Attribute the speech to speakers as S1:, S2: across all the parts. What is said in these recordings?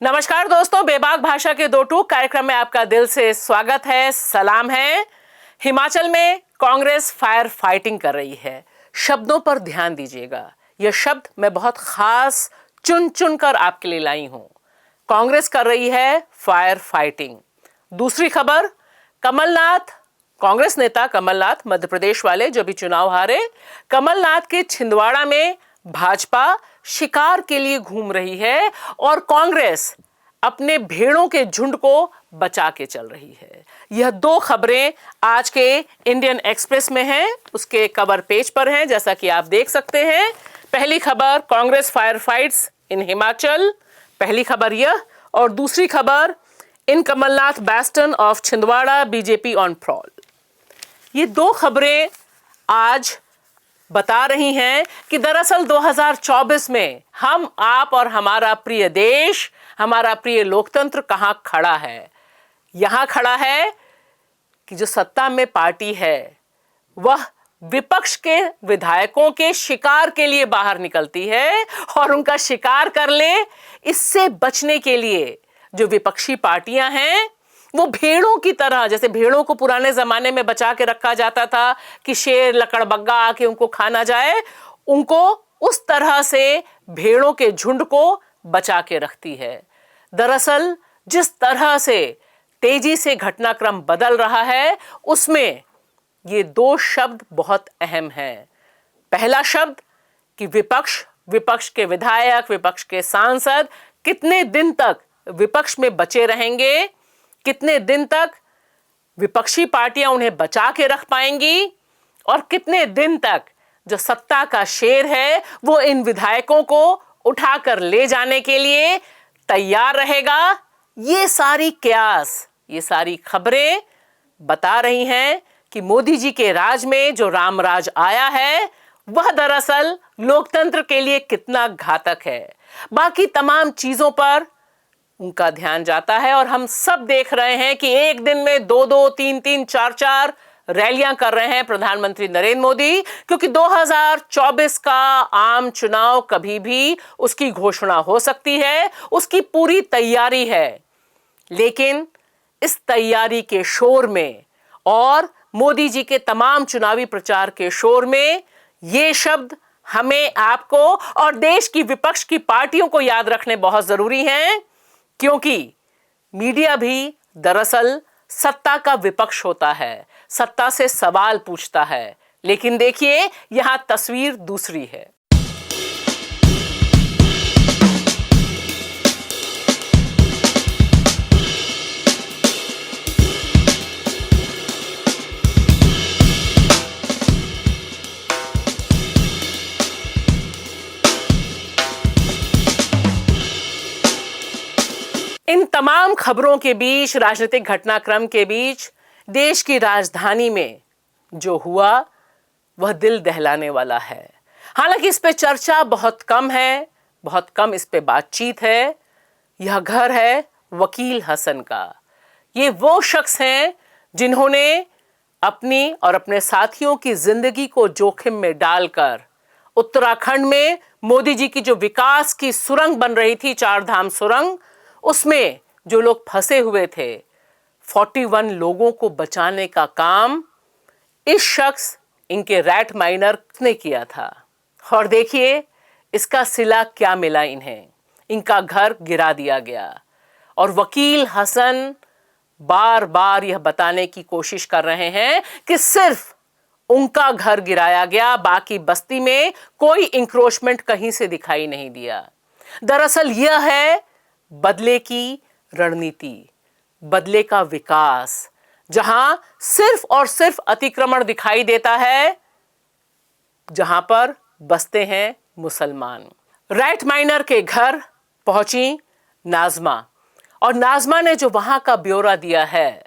S1: नमस्कार दोस्तों, बेबाक भाषा के दो टूक कार्यक्रम में आपका दिल से स्वागत है, सलाम है। हिमाचल में कांग्रेस फायर फाइटिंग कर रही है। शब्दों पर ध्यान दीजिएगा, यह शब्द मैं बहुत खास चुन चुन कर आपके लिए लाई हूं। कांग्रेस कर रही है फायर फाइटिंग। दूसरी खबर, कमलनाथ, कांग्रेस नेता कमलनाथ, मध्य प्रदेश वाले जो भी चुनाव हारे, कमलनाथ के छिंदवाड़ा में भाजपा शिकार के लिए घूम रही है और कांग्रेस अपने भेड़ों के झुंड को बचा के चल रही है। यह दो खबरें आज के इंडियन एक्सप्रेस में हैं, उसके कवर पेज पर हैं, जैसा कि आप देख सकते हैं। पहली खबर, Congress fire fights in Himachal, पहली खबर यह, और दूसरी खबर, in Kamalnath bastion of Chhindwara BJP on prowl. ये दो खबरें आज बता रही हैं कि दरअसल 2024 में हम, आप और हमारा प्रिय देश, हमारा प्रिय लोकतंत्र कहां खड़ा है। यहां खड़ा है कि जो सत्ता में पार्टी है वह विपक्ष के विधायकों के शिकार के लिए बाहर निकलती है और उनका शिकार कर ले। इससे बचने के लिए जो विपक्षी पार्टियां हैं वो भेड़ों की तरह, जैसे भेड़ों को पुराने जमाने में बचा के रखा जाता था कि शेर लकड़बग्गा आके उनको खा ना जाए, उनको उस तरह से भेड़ों के झुंड को बचा के रखती है। दरअसल जिस तरह से तेजी से घटनाक्रम बदल रहा है उसमें ये दो शब्द बहुत अहम हैं। पहला शब्द कि विपक्ष के विधायक, विपक्ष के सांसद कितने दिन तक विपक्ष में बचे रहेंगे, कितने दिन तक विपक्षी पार्टियां उन्हें बचा के रख पाएंगी और कितने दिन तक जो सत्ता का शेर है वो इन विधायकों को उठाकर ले जाने के लिए तैयार रहेगा। ये सारी कयास, ये सारी खबरें बता रही हैं कि मोदी जी के राज में जो राम राज आया है वह दरअसल लोकतंत्र के लिए कितना घातक है। बाकी तमाम चीजों पर उनका ध्यान जाता है और हम सब देख रहे हैं कि एक दिन में 2-2, 3-3, 4-4 रैलियां कर रहे हैं प्रधानमंत्री नरेंद्र मोदी, क्योंकि 2024 का आम चुनाव कभी भी उसकी घोषणा हो सकती है, उसकी पूरी तैयारी है। लेकिन इस तैयारी के शोर में और मोदी जी के तमाम चुनावी प्रचार के शोर में ये शब्द हमें, आपको और देश की विपक्ष की पार्टियों को याद रखने बहुत जरूरी हैं, क्योंकि मीडिया भी दरअसल सत्ता का विपक्ष होता है, सत्ता से सवाल पूछता है। लेकिन देखिए यहां तस्वीर दूसरी है। इन तमाम खबरों के बीच, राजनीतिक घटनाक्रम के बीच, देश की राजधानी में जो हुआ वह दिल दहलाने वाला है। हालांकि इस पे चर्चा बहुत कम है, बहुत कम इस पे बातचीत है। यह घर है वकील हसन का। ये वो शख्स हैं जिन्होंने अपनी और अपने साथियों की जिंदगी को जोखिम में डालकर उत्तराखंड में मोदी जी की जो विकास की सुरंग बन रही थी, चार धाम सुरंग, उसमें जो लोग फंसे हुए थे, 41 लोगों को बचाने का काम इस शख्स, इनके रैट माइनर ने किया था। और देखिए इसका सिला क्या मिला इन्हें, इनका घर गिरा दिया गया। और वकील हसन बार बार यह बताने की कोशिश कर रहे हैं कि सिर्फ उनका घर गिराया गया, बाकी बस्ती में कोई इंक्रोचमेंट कहीं से दिखाई नहीं दिया। दरअसल यह है बदले की रणनीति, बदले का विकास, जहां सिर्फ और सिर्फ अतिक्रमण दिखाई देता है जहां पर बसते हैं मुसलमान। रैट माइनर के घर पहुंची नाजमा, और नाजमा ने जो वहां का ब्यौरा दिया है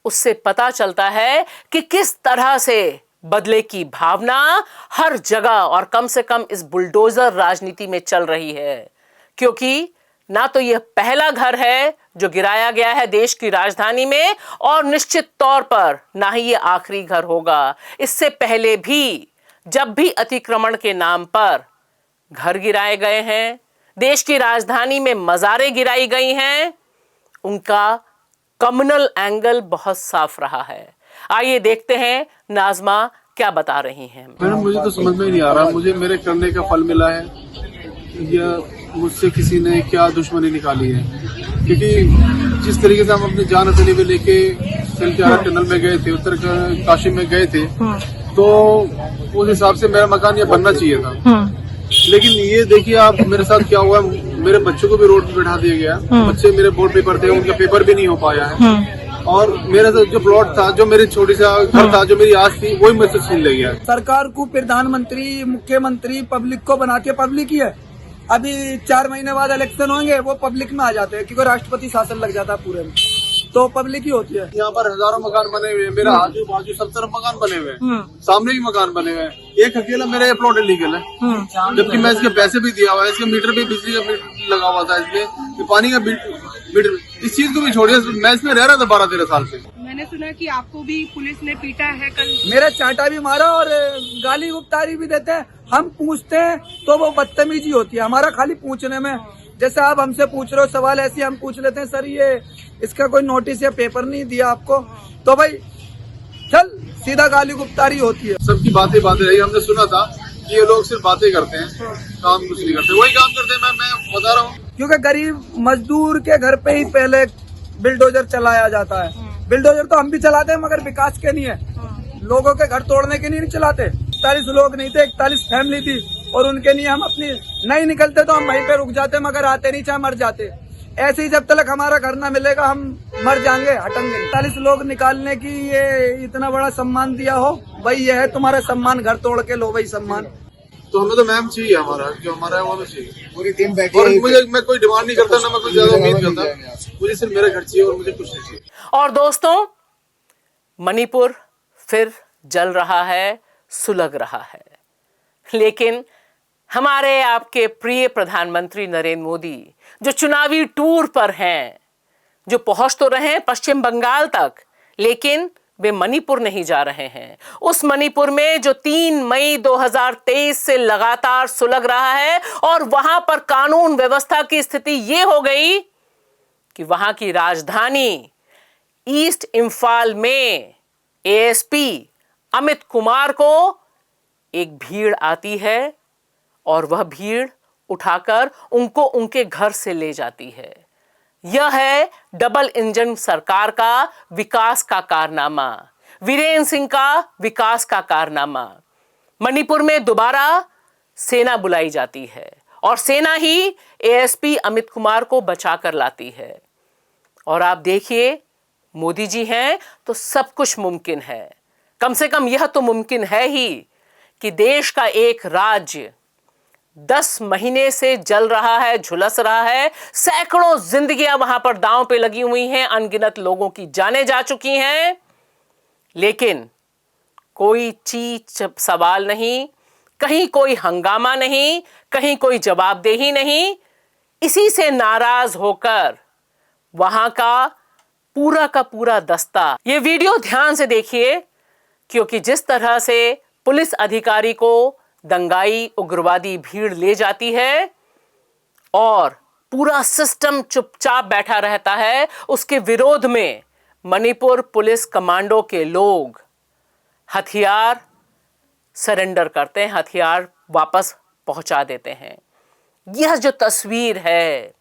S1: उससे पता चलता है कि किस तरह से बदले की भावना हर जगह और कम से कम इस बुलडोजर राजनीति में चल रही है। क्योंकि ना तो यह पहला घर है जो गिराया गया है देश की राजधानी में, और निश्चित तौर पर ना ही यह आखिरी घर होगा। इससे पहले भी जब भी अतिक्रमण के नाम पर घर गिराए गए हैं, देश की राजधानी में मजारें गिराई गई हैं, उनका कम्युनल एंगल बहुत साफ रहा है। आइए देखते हैं नाजमा क्या बता रही हैं।
S2: मैडम मुझे तो समझ में ही नहीं आ रहा, मुझे मेरे करने का फल मिला है या मुझसे किसी ने क्या दुश्मनी निकाली है, क्योंकि जिस तरीके से हम अपनी जान हथेली पे लेके सिलचारा टनल में गए थे, उत्तर काशी में गए थे, तो उस हिसाब से मेरा मकान ये बनना चाहिए था। लेकिन ये देखिए आप मेरे साथ क्या हुआ, मेरे बच्चों को भी रोड पे बैठा दिया गया। बच्चे मेरे बोर्ड पेपर थे, उनका पेपर भी नहीं हो पाया है। और मेरा जो प्लॉट था, जो मेरी छोटी सा घर था, जो मेरी आस थी, वही मुझसे छीन ले गया।
S3: सरकार को प्रधानमंत्री, मुख्यमंत्री पब्लिक को बना के पब्लिक ही है। अभी 4 महीने बाद इलेक्शन होंगे, वो पब्लिक में आ जाते हैं क्योंकि राष्ट्रपति शासन लग जाता है पूरे में, तो पब्लिक ही होती है।
S2: यहाँ पर हजारों मकान बने हुए हैं, मेरा आजू बाजू सब तरफ मकान बने हुए हैं, सामने भी मकान बने हुए हैं। एक अकेला मेरा ये प्लॉट इलीगल है, जबकि मैं इसके पैसे भी दिया हुआ है, इसके मीटर भी, बिजली का मीटर लगा हुआ था, इसमें पानी का मीटर। इस चीज को भी छोड़िए, मैं इसमें रह रहा था 12-13 साल से।
S4: मैंने सुना कि आपको भी पुलिस ने पीटा है कल।
S3: मेरा चांटा भी मारा और गाली गुप्तारी भी देते हैं। हम पूछते हैं तो वो बदतमीजी होती है हमारा खाली पूछने में। जैसे आप हमसे पूछ रहे हो सवाल, ऐसे हम पूछ लेते हैं, सर ये इसका कोई नोटिस या पेपर नहीं दिया आपको, तो भाई चल सीधा गाली गुप्तारी होती है।
S2: सबकी बातें रही, हमने सुना था कि ये लोग सिर्फ बातें करते हैं, काम कुछ नहीं करते। वही काम करते हैं, मैं बता रहा हूँ।
S3: क्योंकि गरीब मजदूर के घर पे ही पहले बिल्डोजर चलाया जाता है। बिल्डोजर तो हम भी चलाते हैं, मगर विकास के नहीं है, लोगों के घर तोड़ने के नहीं चलाते। 41 लोग नहीं थे, 41 फैमिली थी, और उनके लिए हम अपनी नहीं निकलते तो हम वहीं पे रुक जाते, मगर आते नहीं, चाहे मर जाते। ऐसे ही जब तक हमारा घर ना मिलेगा हम मर जाएंगे, हटेंगे। 40 लोग निकालने की ये इतना बड़ा सम्मान दिया हो, भाई ये है तुम्हारा सम्मान, घर तोड़ के लो भाई सम्मान।
S2: तो हमें तो मैम चाहिए, हमारा जो हमारा है वो तो चाहिए। पूरी टीम बैठी है। और मुझे, मैं कोई डिमांड नहीं करता, ना मैं कोई ज्यादा उम्मीद करता, मुझे सिर्फ मेरा घर चाहिए और मुझे कुछ नहीं चाहिए।
S1: और दोस्तों, मणिपुर फिर जल रहा है, सुलग रहा है, लेकिन हमारे आपके प्रिय प्रधानमंत्री नरेंद्र मोदी जो चुनावी टूर पर हैं, जो पहुंच तो रहे हैं पश्चिम बंगाल तक, लेकिन वे मणिपुर नहीं जा रहे हैं। उस मणिपुर में जो 3 मई 2023 से लगातार सुलग रहा है, और वहां पर कानून व्यवस्था की स्थिति ये हो गई कि वहां की राजधानी ईस्ट इंफाल में एएसपी अमित कुमार को एक भीड़ आती है और वह भीड़ उठाकर उनको उनके घर से ले जाती है। यह है डबल इंजन सरकार का विकास का कारनामा, वीरेंद्र सिंह का विकास का कारनामा। मणिपुर में दोबारा सेना बुलाई जाती है और सेना ही एएसपी अमित कुमार को बचाकर लाती है। और आप देखिए, मोदी जी हैं तो सब कुछ मुमकिन है। कम से कम यह तो मुमकिन है ही कि देश का एक राज्य 10 महीने से जल रहा है, झुलस रहा है, सैकड़ों जिंदगियां वहां पर दांव पे लगी हुई हैं, अनगिनत लोगों की जानें जा चुकी हैं, लेकिन कोई चीज सवाल नहीं, कहीं कोई हंगामा नहीं, कहीं कोई जवाबदेही नहीं। इसी से नाराज होकर वहां का पूरा दस्ता, ये वीडियो ध्यान से देखिए, क्योंकि जिस तरह से पुलिस अधिकारी को दंगाई उग्रवादी भीड़ ले जाती है और पूरा सिस्टम चुपचाप बैठा रहता है, उसके विरोध में मणिपुर पुलिस कमांडो के लोग हथियार सरेंडर करते हैं, हथियार वापस पहुंचा देते हैं। यह जो तस्वीर है,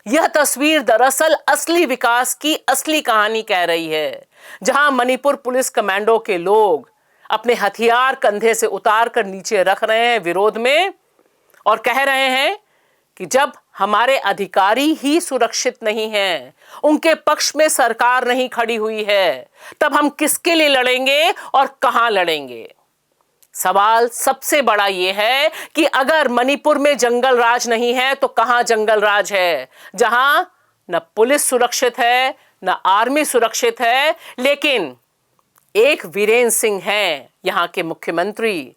S1: यह तस्वीर दरअसल असली विकास की असली कहानी कह रही है, जहां मणिपुर पुलिस कमांडो के लोग अपने हथियार कंधे से उतार कर नीचे रख रहे हैं विरोध में, और कह रहे हैं कि जब हमारे अधिकारी ही सुरक्षित नहीं हैं, उनके पक्ष में सरकार नहीं खड़ी हुई है, तब हम किसके लिए लड़ेंगे और कहां लड़ेंगे। सवाल सबसे बड़ा यह है कि अगर मणिपुर में जंगल राज नहीं है तो कहां जंगल राज है, जहां न पुलिस सुरक्षित है, न आर्मी सुरक्षित है, लेकिन एक वीरेंद्र सिंह हैं यहां के मुख्यमंत्री,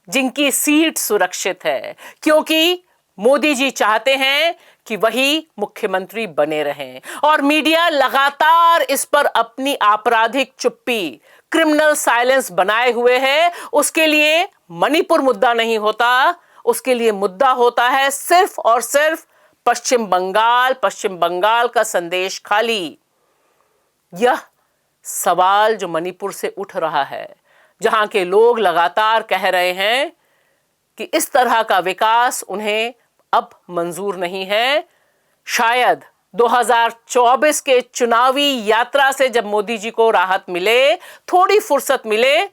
S1: जिनकी सीट सुरक्षित है, क्योंकि मोदी जी चाहते हैं कि वही मुख्यमंत्री बने रहें। और मीडिया लगातार इस पर अपनी आपराधिक चुप्पी, क्रिमिनल साइलेंस बनाए हुए है। उसके लिए मणिपुर मुद्दा नहीं होता, उसके लिए मुद्दा होता है सिर्फ और सिर्फ पश्चिम बंगाल का संदेश खाली। यह सवाल जो मणिपुर से उठ रहा है, जहां के लोग लगातार कह रहे हैं कि इस तरह का विकास उन्हें अब मंजूर नहीं है। शायद 2024 के चुनावी यात्रा से जब मोदी जी को राहत मिले, थोड़ी फुर्सत मिले,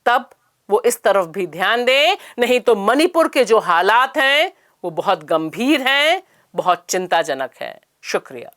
S1: तब वो इस तरफ भी ध्यान दें, नहीं तो मणिपुर के जो हालात हैं वो बहुत गंभीर हैं, बहुत चिंताजनक हैं। शुक्रिया।